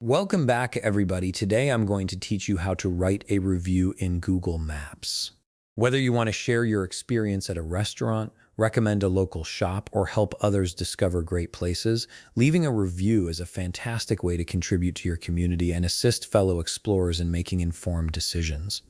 Welcome back, everybody. Today I'm going to teach you how to write a review in Google Maps. Whether you want to share your experience at a restaurant, recommend a local shop, or help others discover great places, leaving a review is a fantastic way to contribute to your community and assist fellow explorers in making informed decisions.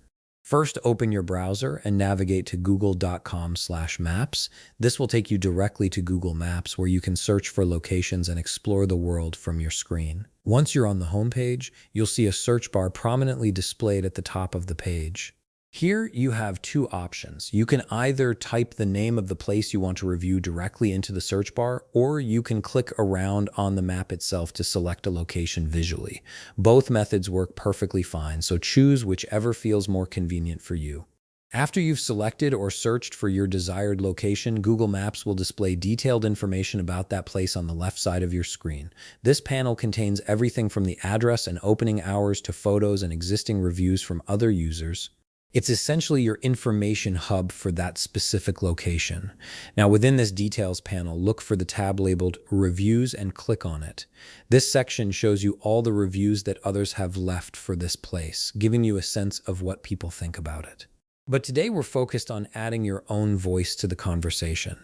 First, open your browser and navigate to google.com/maps. This will take you directly to Google Maps, where you can search for locations and explore the world from your screen. Once you're on the homepage, you'll see a search bar prominently displayed at the top of the page. Here you have two options. You can either type the name of the place you want to review directly into the search bar, or you can click around on the map itself to select a location visually. Both methods work perfectly fine, so choose whichever feels more convenient for you. After you've selected or searched for your desired location, Google Maps will display detailed information about that place on the left side of your screen. This panel contains everything from the address and opening hours to photos and existing reviews from other users. It's essentially your information hub for that specific location. Now, within this details panel, look for the tab labeled Reviews and click on it. This section shows you all the reviews that others have left for this place, giving you a sense of what people think about it. But today we're focused on adding your own voice to the conversation.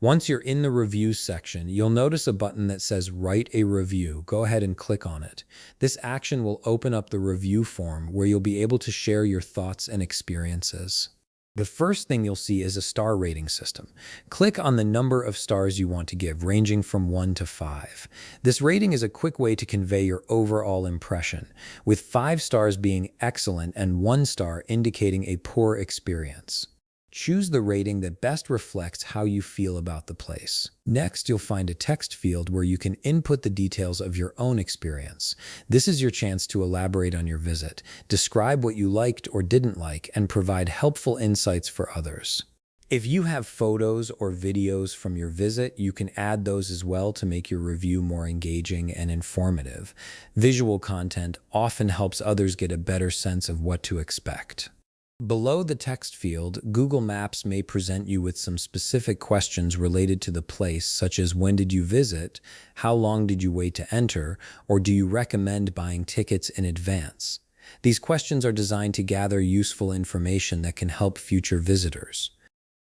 Once you're in the reviews section, you'll notice a button that says Write a Review. Go ahead and click on it. This action will open up the review form where you'll be able to share your thoughts and experiences. The first thing you'll see is a star rating system. Click on the number of stars you want to give, ranging from 1 to 5. This rating is a quick way to convey your overall impression, with 5 stars being excellent and 1 star indicating a poor experience. Choose the rating that best reflects how you feel about the place. Next, you'll find a text field where you can input the details of your own experience. This is your chance to elaborate on your visit, describe what you liked or didn't like, and provide helpful insights for others. If you have photos or videos from your visit, you can add those as well to make your review more engaging and informative. Visual content often helps others get a better sense of what to expect. Below the text field, Google Maps may present you with some specific questions related to the place, such as when did you visit, how long did you wait to enter, or do you recommend buying tickets in advance? These questions are designed to gather useful information that can help future visitors.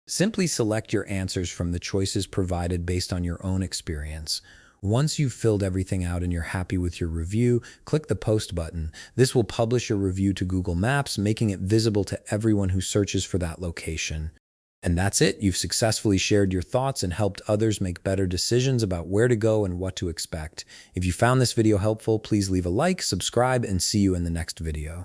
Simply select your answers from the choices provided based on your own experience. Once you've filled everything out and you're happy with your review, click the Post button. This will publish your review to Google Maps, making it visible to everyone who searches for that location. And that's it. You've successfully shared your thoughts and helped others make better decisions about where to go and what to expect. If you found this video helpful, please leave a like, subscribe, and see you in the next video.